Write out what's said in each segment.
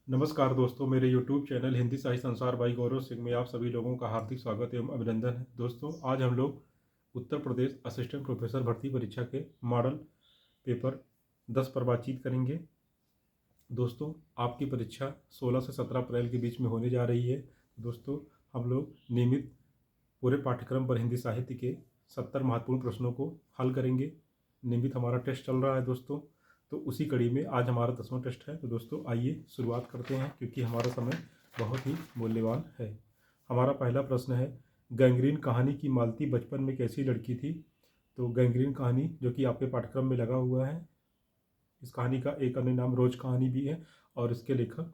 नमस्कार दोस्तों, मेरे YouTube चैनल हिंदी साहित्य संसार बाई गौरव सिंह में आप सभी लोगों का हार्दिक स्वागत एवं अभिनंदन है। दोस्तों, आज हम लोग उत्तर प्रदेश असिस्टेंट प्रोफेसर भर्ती परीक्षा के मॉडल पेपर 10 पर बातचीत करेंगे। दोस्तों, आपकी परीक्षा 16 से 17 अप्रैल के बीच में होने जा रही है। दोस्तों, हम लोग नियमित पूरे पाठ्यक्रम पर हिंदी साहित्य के 70 महत्वपूर्ण प्रश्नों को हल करेंगे। नियमित हमारा टेस्ट चल रहा है दोस्तों, तो उसी कड़ी में आज हमारा 10वां टेस्ट है। तो दोस्तों, आइए शुरुआत करते हैं क्योंकि हमारा समय बहुत ही मूल्यवान है। हमारा पहला प्रश्न है, गैंग्रीन कहानी की मालती बचपन में कैसी लड़की थी। तो गैंग्रीन कहानी जो कि आपके पाठ्यक्रम में लगा हुआ है, इस कहानी का एक अन्य नाम रोज कहानी भी है और इसके लेखक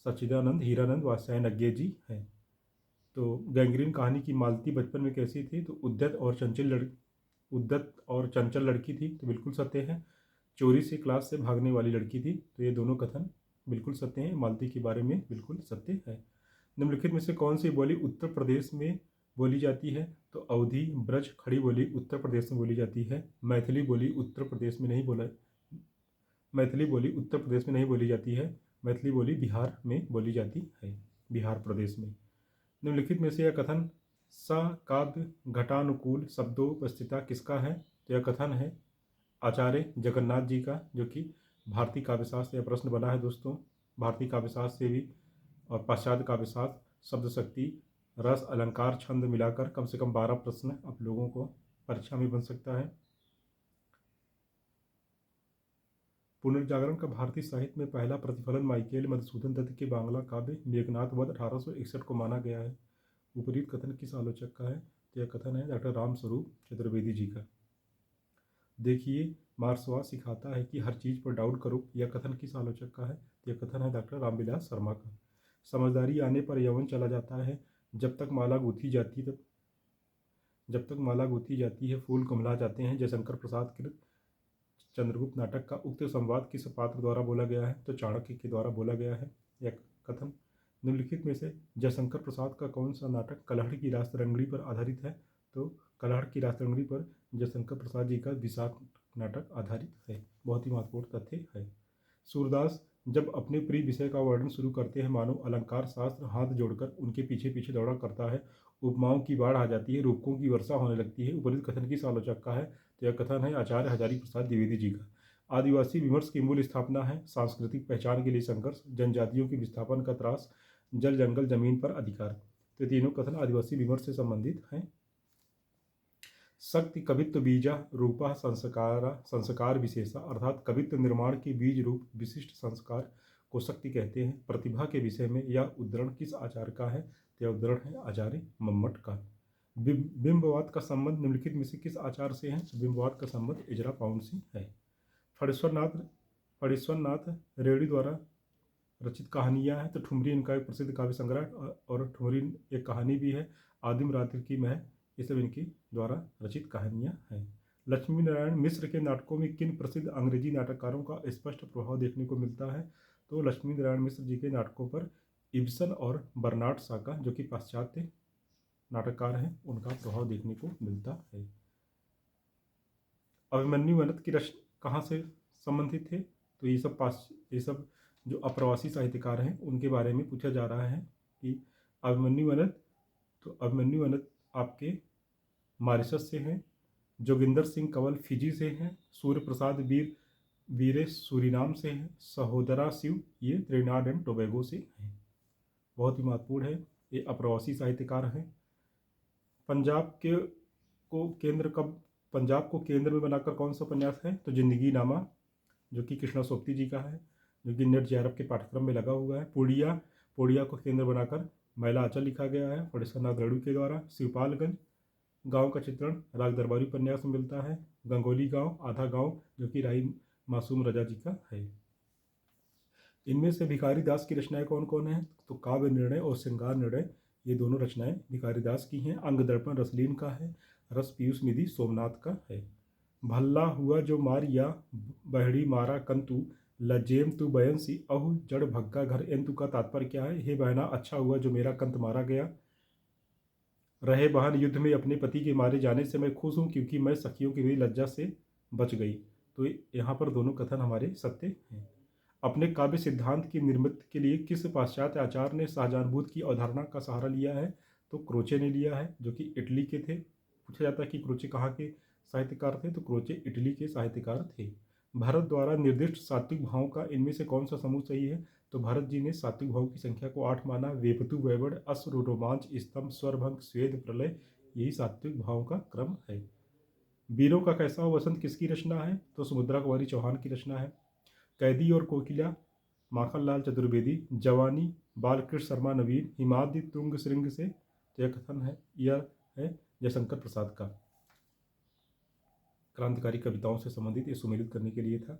सच्चिदानंद हीरानंद वात्स्यायन जी हैं। तो गैंग्रीन कहानी की मालती बचपन में कैसी थी, तो उद्दत और चंचल लड़की थी, तो बिल्कुल सत्य है। चोरी से क्लास से भागने वाली लड़की थी, तो ये दोनों कथन बिल्कुल सत्य हैं। मालती के बारे में बिल्कुल सत्य है। निम्नलिखित में से कौन सी बोली उत्तर प्रदेश में बोली जाती है। तो अवधी ब्रज खड़ी बोली उत्तर प्रदेश में बोली जाती है। मैथिली बोली उत्तर प्रदेश में नहीं बोला मैथिली बोली उत्तर प्रदेश में नहीं बोली जाती है। मैथिली बोली बिहार में बोली जाती है, बिहार प्रदेश में। निम्नलिखित में से यह कथन स काव्य घटानुकूल शब्दोपस्थिता किसका है। तो यह कथन है आचार्य जगन्नाथ जी का, जो कि भारतीय काव्यशास्त्र से यह प्रश्न बना है दोस्तों। भारतीय काव्यशास्त्र से भी और पाश्चात्य काव्यशास्त्र शब्द शक्ति रस अलंकार छंद मिलाकर कम से कम 12 प्रश्न आप लोगों को परीक्षा में बन सकता है। पुनर्जागरण का भारतीय साहित्य में पहला प्रतिफलन माइकेल मधुसूदन दत्त के बांग्ला काव्य मेघनाद वध 1861 को माना गया है। उपरीत कथन किस आलोचक का है। तो यह कथन है डॉक्टर रामस्वरूप चतुर्वेदी जी का। देखिए, मार्क्सवाद सिखाता है कि हर चीज़ पर डाउट करो, यह कथन किस आलोचक का है। तो यह कथन है डॉक्टर रामविलास शर्मा का। समझदारी आने पर यौवन चला जाता है, जब तक माला गूंथी जाती है फूल कुम्हला जाते हैं। जयशंकर प्रसाद कृत चंद्रगुप्त नाटक का उक्त संवाद किस पात्र द्वारा बोला गया है। तो चाणक्य के द्वारा बोला गया है यह कथन। निम्नलिखित में से जयशंकर प्रसाद का कौन सा नाटक कलहड़ की रास्तरंगड़ी पर आधारित है। तो कलहड़ की रास्तरंगड़ी पर जयशंकर प्रसाद जी का विशाख नाटक आधारित है। बहुत ही महत्वपूर्ण तथ्य है। सूरदास जब अपने प्रिय विषय का वर्णन शुरू करते हैं, मानो अलंकार शास्त्र हाथ जोड़कर उनके पीछे पीछे दौड़ा करता है। उपमाओं की बाढ़ आ जाती है, रूपकों की वर्षा होने लगती है। उपरित कथन किस आलोचक का है। तो यह कथन है आचार्य हजारी प्रसाद द्विवेदी जी का। आदिवासी विमर्श की मूल स्थापना है सांस्कृतिक पहचान के लिए संघर्ष, जनजातियों के विस्थापन का त्रास, जल जंगल जमीन पर अधिकार। तो तीनों कथन आदिवासी विमर्श से संबंधित हैं। शक्ति कवित्व बीजा रूपा संस्कार विशेषा, अर्थात कवित्व निर्माण के बीज रूप विशिष्ट संस्कार को शक्ति कहते हैं। प्रतिभा के विषय में यह उद्धरण किस आचार्य का है। यह उद्धरण है आचार्य मम्मट का। बिंबवाद का संबंध निम्नलिखित में से किस आचार्य से है। बिंबवाद का संबंध इजरा पाउंड से है। फणीश्वरनाथ रेड्डी द्वारा रचित कहानियाँ हैं। तो ठुमरी इनका एक प्रसिद्ध काव्य संग्रह और ठुमरी एक कहानी भी है। आदिम रात्रि की महल, ये सब इनकी द्वारा रचित कहानियाँ हैं। लक्ष्मी नारायण मिश्र के नाटकों में किन प्रसिद्ध अंग्रेजी नाटककारों का स्पष्ट प्रभाव देखने को मिलता है। तो लक्ष्मी नारायण मिश्र जी के नाटकों पर इब्सन और बर्नार्ड शॉ का, जो कि पाश्चात्य नाटककार हैं, उनका प्रभाव देखने को मिलता है। अभिमन्यु वनत की रचना कहाँ से संबंधित थे। तो ये सब जो अप्रवासी साहित्यकार हैं उनके बारे में पूछा जा रहा है कि अभिमन्यु वनत आपके मॉरिशस से हैं। जोगिंदर सिंह कंवल फिजी से हैं। सूर्य प्रसाद वीरे सूरीनाम से हैं। सहोदरा शिव ये त्रिनिदाद एंड टोबैगो से हैं। बहुत ही महत्वपूर्ण है, ये अप्रवासी साहित्यकार हैं। पंजाब को केंद्र में बनाकर कौन सा उपन्यास है। तो जिंदगी नामा, जो कि कृष्णा सोपती जी का है, जो कि नेट जेआरएफ के पाठ्यक्रम में लगा हुआ है। पूड़िया को केंद्र बनाकर मैला आंचल लिखा गया है फणीश्वरनाथ रेड्डी के द्वारा। शिवपालगंज गांव का चित्रण राग दरबारी उपन्यास में मिलता है। गंगोली गांव आधा गांव, जो कि राई मासूम रजा जी का है। इनमें से भिखारी दास की रचनाएं कौन कौन है। तो काव्य निर्णय और श्रृंगार निर्णय, ये दोनों रचनाएं भिखारी दास की हैं। अंग दर्पण रसलीन का है। रस पीयूष निधि सोमनाथ का है। भल्ला हुआ जो मारिया बहड़ी मारा कंतु लजेम तू बयंसी अहु जड़ भग्गा घर एंतु का तात्पर्य क्या है। हे बहना, अच्छा हुआ जो मेरा कंत मारा गया। रहे बहन, युद्ध में अपने पति के मारे जाने से मैं खुश हूँ, क्योंकि मैं सखियों की हुई लज्जा से बच गई। तो यहाँ पर दोनों कथन हमारे सत्य हैं। अपने काव्य सिद्धांत की निर्मित के लिए किस पाश्चात्य आचार्य ने शाहजहानभूत की अवधारणा का सहारा लिया है? तो क्रोचे ने लिया है, जो कि इटली के थे। पूछा जाता है कि क्रोचे कहाँ के साहित्यकार थे, तो क्रोचे इटली के साहित्यकार थे। भारत द्वारा निर्दिष्ट सात्विक भावों का इनमें से कौन सा समूह सही है? तो भारत जी ने सात्विक भाव की संख्या को 8 माना। वेपतु, वैवड, अश्रु, रोमांच, स्तंभ, स्वरभंग, स्वेद, प्रलय, यही सात्विक भावों का क्रम है। वीरों का कैसा हो वसंत किसकी रचना है? तो सुभद्रा कुमारी चौहान की रचना है। कैदी और कोकिला माखनलाल चतुर्वेदी। जवानी बालकृष्ण शर्मा नवीन। हिमाद्रि तुंग श्रृंग से, तो यह कथन है, यह है जयशंकर प्रसाद का। क्रांतिकारी कविताओं से संबंधित ये सुमेलित करने के लिए था।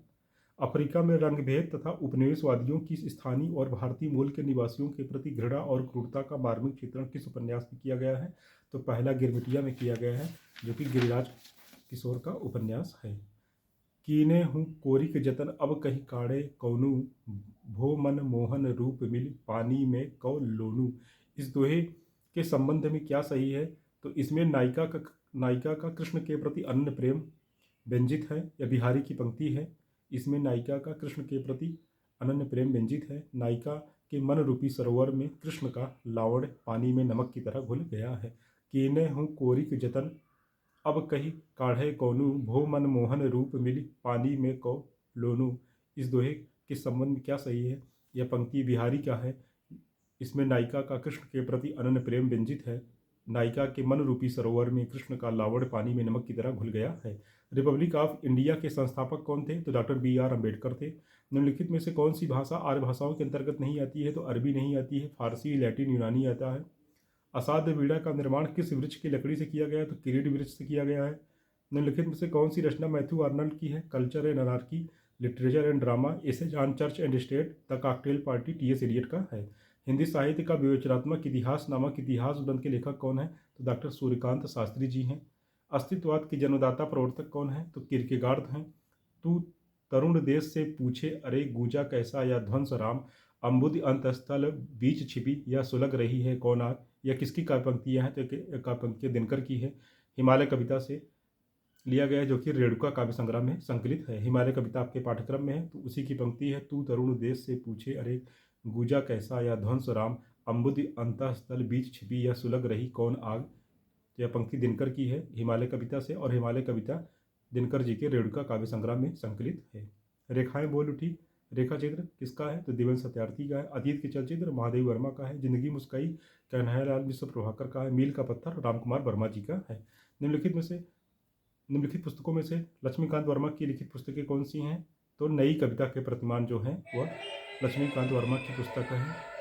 अफ्रीका में रंगभेद तथा उपनिवेशवादियों की स्थानीय और भारतीय मूल के निवासियों के प्रति घृणा और क्रूरता का मार्मिक चित्रण किस उपन्यास में किया गया है? तो पहला गिरमिटिया में किया गया है, जो कि गिरिराज किशोर का उपन्यास है। कीने हूँ कोरिक जतन अब कहीं काढ़े कौनू, भो मन मोहन रूप मिल पानी में कौ लोनू। इस दोहे के संबंध में क्या सही है? तो इसमें नायिका का कृष्ण के प्रति अनन्य प्रेम व्यंजित है, या बिहारी की पंक्ति है। इसमें नायिका का कृष्ण के प्रति अनन्य प्रेम व्यंजित है। नायिका के मन रूपी सरोवर में कृष्ण का लावड़ पानी में नमक की तरह घुल गया है। कीने हूँ कोरिक जतन अब कहीं काढ़े कौनू, भो मन मोहन रूप मिली पानी में कौ लोनू। इस दोहे के संबंध में क्या सही है? यह पंक्ति बिहारी का है। इसमें नायिका का कृष्ण के प्रति अनन्य प्रेम व्यंजित है। नायिका के मन रूपी सरोवर में कृष्ण का लावड़ पानी में नमक की तरह घुल गया है। रिपब्लिक ऑफ इंडिया के संस्थापक कौन थे? तो डॉक्टर BR अम्बेडकर थे। निम्नलिखित में से कौन सी भाषा आर्य भाषाओं के अंतर्गत नहीं आती है? तो अरबी नहीं आती है, फारसी, लैटिन, यूनानी आता है। असाध्य वीणा का निर्माण किस वृक्ष की लकड़ी से किया गया? तो किरीट वृक्ष से किया गया है। निम्नलिखित में से कौन सी रचना मैथ्यू आर्नल्ड की है? Culture and anarchy, literature and drama, essays on church and state, the cocktail party, TS Eliot का है। हिंदी साहित्य का विवेचनात्मक इतिहास नामक इतिहास ग्रंथ के लेखक कौन है? तो डॉक्टर सूर्यकांत शास्त्री जी हैं। अस्तित्ववाद के जन्मदाता प्रवर्तक कौन है? तो किरकेगार्ड हैं। तू तरुण देश से पूछे अरे गूंजा कैसा या ध्वंस राम, अम्बुद अंतस्थल बीच छिपी या सुलग रही है कौन आग। यह किसकी काव्य पंक्तियाँ हैं? तो काव्य पंक्तियाँ दिनकर की है। हिमालय कविता से लिया गया है, जो कि रेणुका काव्य संग्रह में संकलित है। हिमालय कविता आपके पाठ्यक्रम में है, तो उसी की पंक्ति है, तू तरुण देश से पूछे अरे गूंजा कैसा या ध्वंस राम, अम्बुद अंतस्थल बीच छिपी या सुलग रही कौन आग। तो यह पंक्ति दिनकर की है हिमालय कविता से, और हिमालय कविता दिनकर जी के रेणुका काव्य संग्रह में संकलित है। रेखाएं बोल उठी रेखा चित्र किसका है? तो दिव्यन सत्यार्थी का है। अतीत के चलचित्र महादेवी वर्मा का है। जिंदगी मुस्काई कन्हैयालाल मिश्र प्रभाकर का है। मील का पत्थर रामकुमार वर्मा जी का है। निम्नलिखित पुस्तकों में से लक्ष्मीकांत वर्मा की लिखित पुस्तकें कौन सी हैं? तो नई कविता के प्रतिमान जो हैं वह लक्ष्मीकांत वर्मा की पुस्तक है।